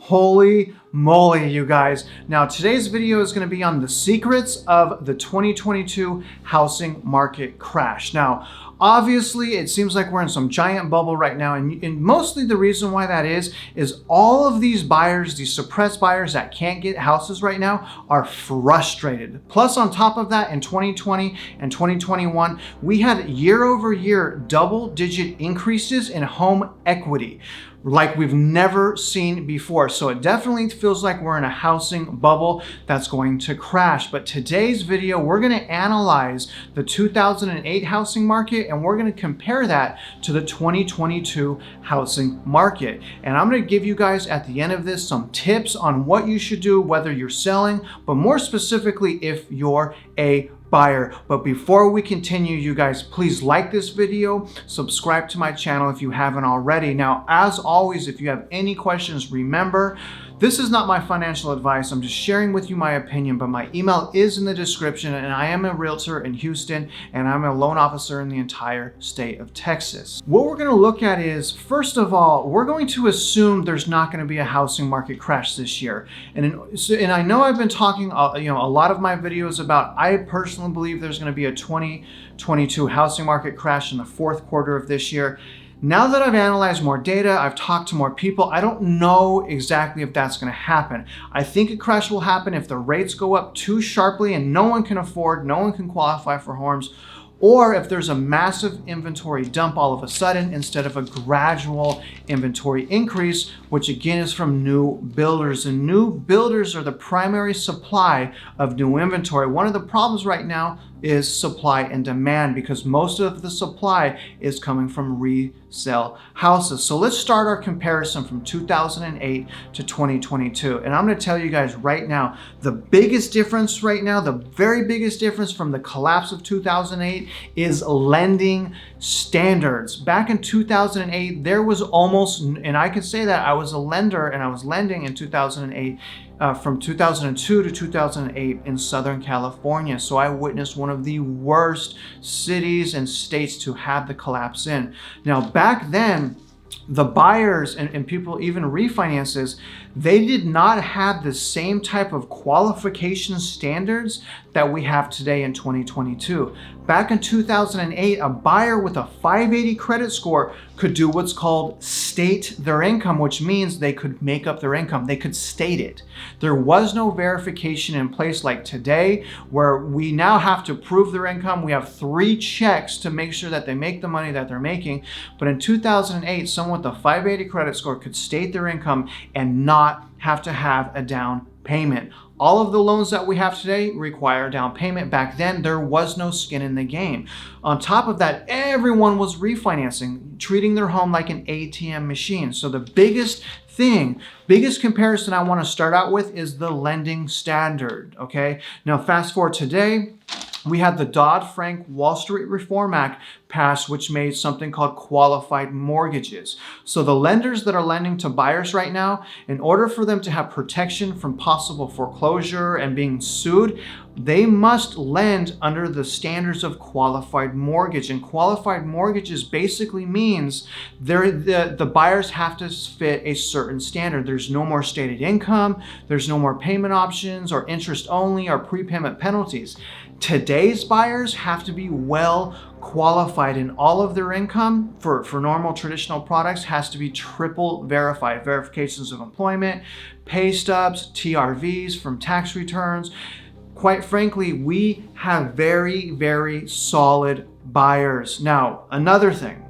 Holy moly, you guys. Now, today's video is going to be on the secrets of the 2022 housing market crash. Now, obviously, it seems like we're in some giant bubble right now, and mostly the reason why that is all of these buyers, these suppressed buyers that can't get houses right now are frustrated. Plus, on top of that, in 2020 and 2021, we had year-over-year double-digit increases in home equity like we've never seen before. So it definitely feels like we're in a housing bubble that's going to crash. But today's video, we're going to analyze the 2008 housing market and we're going to compare that to the 2022 housing market. And I'm going to give you guys at the end of this some tips on what you should do, whether you're selling, but more specifically, if you're a buyer. But before we continue, you guys, please like this video, subscribe to my channel if you haven't already. Now, as always, if you have any questions, remember, this is not my financial advice. I'm just sharing with you my opinion, but my email is in the description, and I am a realtor in Houston, and I'm a loan officer in the entire state of Texas. What we're gonna look at is, first of all, we're going to assume there's not gonna be a housing market crash this year. And I know I've been talking, a lot of my videos about, I personally believe there's gonna be a 2022 housing market crash in the fourth quarter of this year. Now that I've analyzed more data, I've talked to more people, I don't know exactly if that's gonna happen. I think a crash will happen if the rates go up too sharply and no one can afford, no one can qualify for homes, or if there's a massive inventory dump all of a sudden instead of a gradual inventory increase, which again is from new builders. And new builders are the primary supply of new inventory. One of the problems right now is supply and demand because most of the supply is coming from resale houses. So let's start our comparison from 2008 to 2022. And I'm gonna tell you guys right now, the biggest difference right now, the very biggest difference from the collapse of 2008 is lending standards. Back in 2008, there was almost, and I could say that I was a lender and I was lending in 2008, from 2002 to 2008 in Southern California. So I witnessed one of the worst cities and states to have the collapse in. Now, back then, the buyers and people, even refinances, they did not have the same type of qualification standards that we have today in 2022. Back in 2008, a buyer with a 580 credit score could do what's called state their income, which means they could make up their income. They could state it. There was no verification in place like today, where we now have to prove their income. We have 3 checks to make sure that they make the money that they're making. But in 2008, someone with a 580 credit score could state their income and not have to have a down payment. All of the loans that we have today require a down payment. Back then, there was no skin in the game. On top of that, everyone was refinancing, treating their home like an ATM machine. So the biggest comparison I want to start out with is the lending standard, okay? Now, fast forward today, we had the Dodd-Frank Wall Street Reform Act passed, which made something called qualified mortgages. So the lenders that are lending to buyers right now, in order for them to have protection from possible foreclosure and being sued, they must lend under the standards of qualified mortgage. And qualified mortgages basically means the buyers have to fit a certain standard. There's no more stated income, there's no more payment options or interest only or prepayment penalties. Today's buyers have to be well qualified, and all of their income for normal traditional products has to be triple verified. Verifications of employment, pay stubs, TRVs from tax returns. Quite frankly, we have very, very solid buyers. Now, another thing.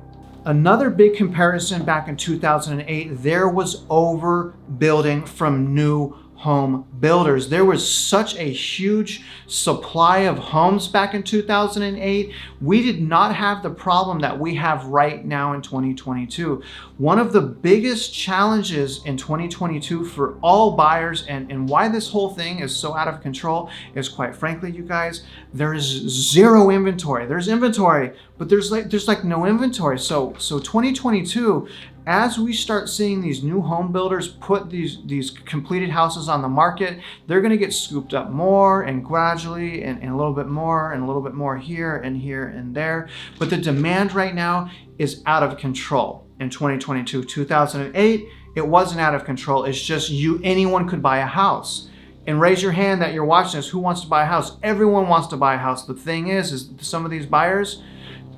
Another big comparison back in 2008, there was overbuilding from new home builders. There was such a huge supply of homes back in 2008. We did not have the problem that we have right now in 2022. One of the biggest challenges in 2022 for all buyers, and why this whole thing is so out of control, is quite frankly, you guys, there is zero inventory. There's inventory, but there's like no inventory. So 2022, as we start seeing these new home builders put these completed houses on the market, they're going to get scooped up more and gradually and a little bit more and a little bit more here and there. But the demand right now is out of control. In 2022, 2008, It wasn't out of control. It's just anyone could buy a house. And raise your hand that you're watching this, who wants to buy a house? Everyone wants to buy a house. The thing is some of these buyers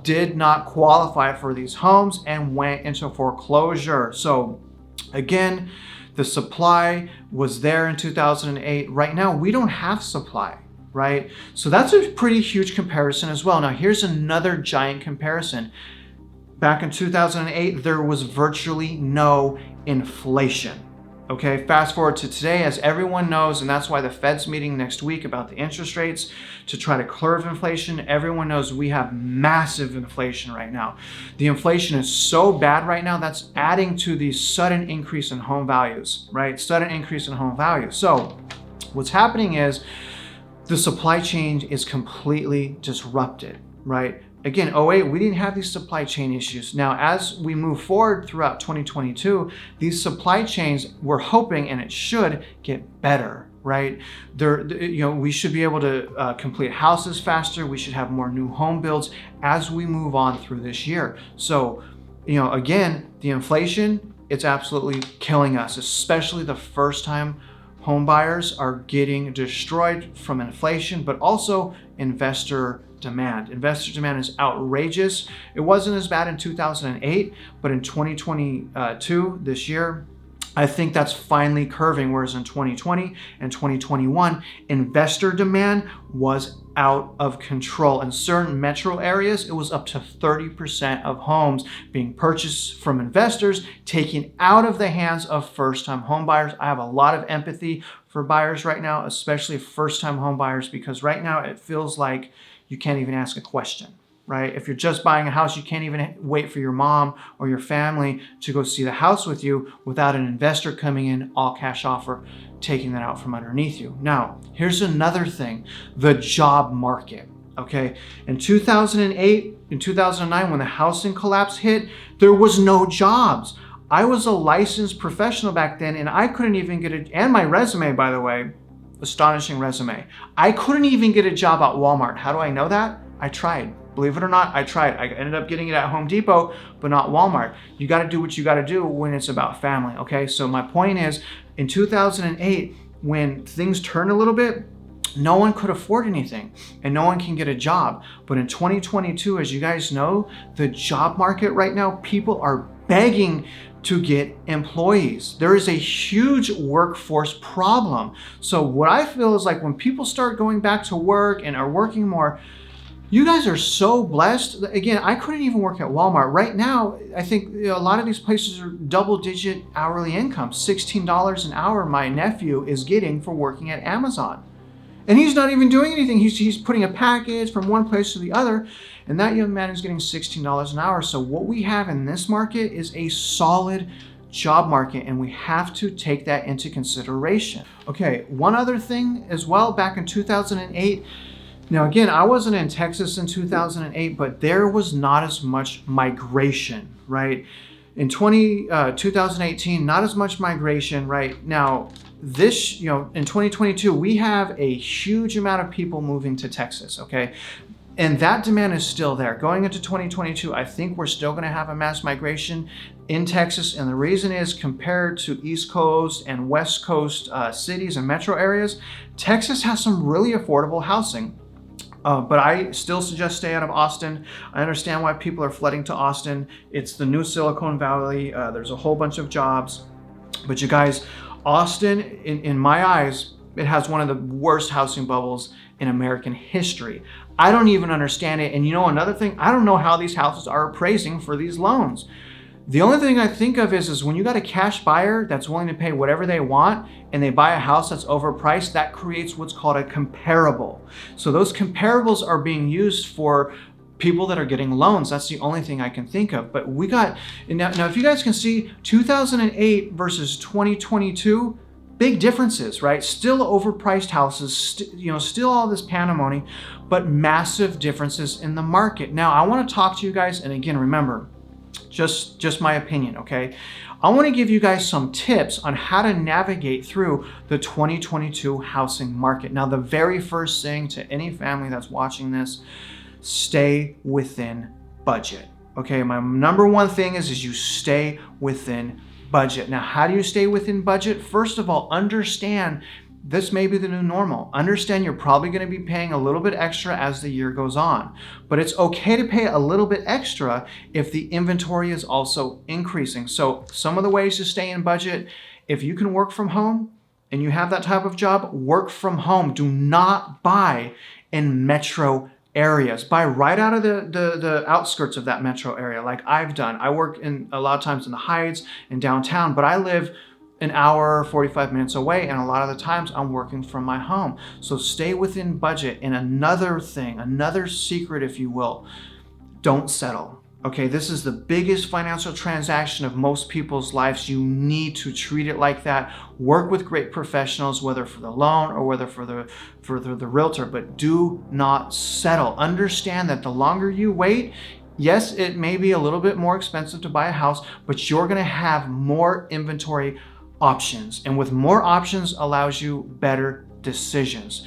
did not qualify for these homes and went into foreclosure. So again, the supply was there in 2008. Right now, we don't have supply, right? So that's a pretty huge comparison as well. Now, here's another giant comparison. Back in 2008, there was virtually no inflation. Okay, fast forward to today, as everyone knows, and that's why the Fed's meeting next week about the interest rates to try to curb inflation. Everyone knows we have massive inflation right now. The inflation is so bad right now, that's adding to the sudden increase in home values, right? Sudden increase in home values. So what's happening is the supply chain is completely disrupted, right? Again, 08, we didn't have these supply chain issues. Now, as we move forward throughout 2022, these supply chains, we're hoping, and it should get better, right? We should be able to complete houses faster. We should have more new home builds as we move on through this year. So, again, the inflation, it's absolutely killing us, especially the first-time home buyers are getting destroyed from inflation, but also investor demand. Investor demand is outrageous. It wasn't as bad in 2008, but in 2022, this year, I think that's finally curving, whereas in 2020 and 2021, investor demand was out of control. In certain metro areas, it was up to 30% of homes being purchased from investors, taken out of the hands of first-time home buyers. I have a lot of empathy for buyers right now, especially first-time home buyers, because right now it feels like you can't even ask a question, right? If you're just buying a house, you can't even wait for your mom or your family to go see the house with you without an investor coming in, all cash offer, taking that out from underneath you. Now, here's another thing, the job market, okay? In 2008, in 2009, when the housing collapse hit, there was no jobs. I was a licensed professional back then, and I couldn't even get and my resume, by the way, astonishing resume. I couldn't even get a job at Walmart. How do I know that? I tried. Believe it or not, I tried. I ended up getting it at Home Depot, but not Walmart. You got to do what you got to do when it's about family, okay? So my point is, in 2008, when things turned a little bit, no one could afford anything and no one can get a job. But in 2022, as you guys know, the job market right now, people are begging to get employees. There is a huge workforce problem. So what I feel is like when people start going back to work and are working more, you guys are so blessed. Again, I couldn't even work at Walmart. Right now, I think a lot of these places are double-digit hourly income. $16 an hour my nephew is getting for working at Amazon. And he's not even doing anything. He's putting a package from one place to the other, and that young man is getting $16 an hour. So what we have in this market is a solid job market, and we have to take that into consideration. Okay, one other thing as well, back in 2008, now again, I wasn't in Texas in 2008, but there was not as much migration, right? In 2018, not as much migration, right? Now, this, in 2022, we have a huge amount of people moving to Texas, okay? And that demand is still there. Going into 2022, I think we're still gonna have a mass migration in Texas. And the reason is, compared to East Coast and West Coast cities and metro areas, Texas has some really affordable housing. But I still suggest stay out of Austin. I understand why people are flooding to Austin. It's the new Silicon Valley. There's a whole bunch of jobs. But you guys, Austin, in my eyes, it has one of the worst housing bubbles in American history. I don't even understand it. And another thing, I don't know how these houses are appraising for these loans. The only thing I think of is when you got a cash buyer that's willing to pay whatever they want and they buy a house that's overpriced, that creates what's called a comparable. So those comparables are being used for people that are getting loans. That's the only thing I can think of. But we got, now if you guys can see, 2008 versus 2022, big differences, right? Still overpriced houses, still all this pandemony, but massive differences in the market. Now, I want to talk to you guys, and again, remember, just my opinion, okay? I want to give you guys some tips on how to navigate through the 2022 housing market. Now, the very first thing to any family that's watching this, stay within budget, okay? My number one thing is you stay within budget. Now, how do you stay within budget? First of all, understand this may be the new normal. Understand you're probably going to be paying a little bit extra as the year goes on, but it's okay to pay a little bit extra if the inventory is also increasing. So some of the ways to stay in budget, if you can work from home and you have that type of job, work from home. Do not buy in metro areas. Buy right out of the outskirts of that metro area like I've done. I work in a lot of times in the Heights and downtown, but I live an hour, 45 minutes away, and a lot of the times I'm working from my home. So stay within budget. And another thing, another secret, if you will, don't settle. Okay, this is the biggest financial transaction of most people's lives. You need to treat it like that. Work with great professionals, whether for the loan or whether for the realtor, but do not settle. Understand that the longer you wait, yes, it may be a little bit more expensive to buy a house, but you're gonna have more inventory options. And with more options allows you better decisions.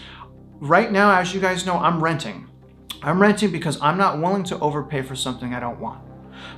Right now, as you guys know, I'm renting. I'm renting because I'm not willing to overpay for something I don't want.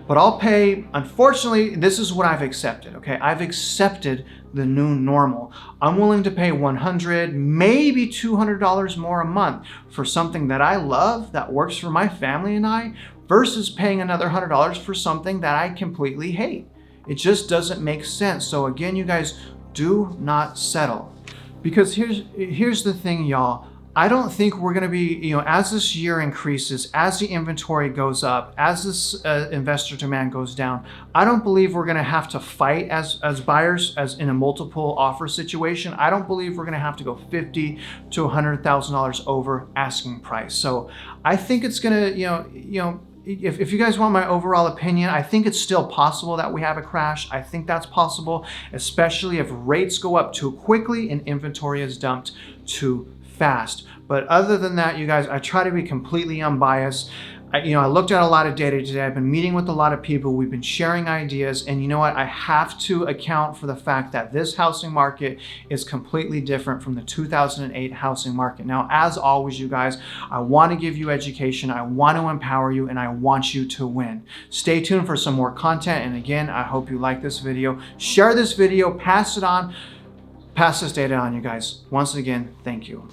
But I'll pay, unfortunately, this is what I've accepted, okay? I've accepted the new normal. I'm willing to pay $100, maybe $200 more a month for something that I love, that works for my family and I, versus paying another $100 for something that I completely hate. It just doesn't make sense. So again, you guys, do not settle. Because here's the thing, y'all. I don't think we're going to be, as this year increases, as the inventory goes up, as this investor demand goes down, I don't believe we're going to have to fight as buyers, as in a multiple offer situation. I don't believe we're going to have to go $50,000 to $100,000 over asking price. So I think it's going to, if you guys want my overall opinion, I think it's still possible that we have a crash. I think that's possible, especially if rates go up too quickly and inventory is dumped too fast. But other than that, you guys, I try to be completely unbiased. I looked at a lot of data today. I've been meeting with a lot of people. We've been sharing ideas. And you know what? I have to account for the fact that this housing market is completely different from the 2008 housing market. Now, as always, you guys, I want to give you education. I want to empower you, and I want you to win. Stay tuned for some more content. And again, I hope you like this video. Share this video, pass it on, pass this data on, you guys. Once again, thank you.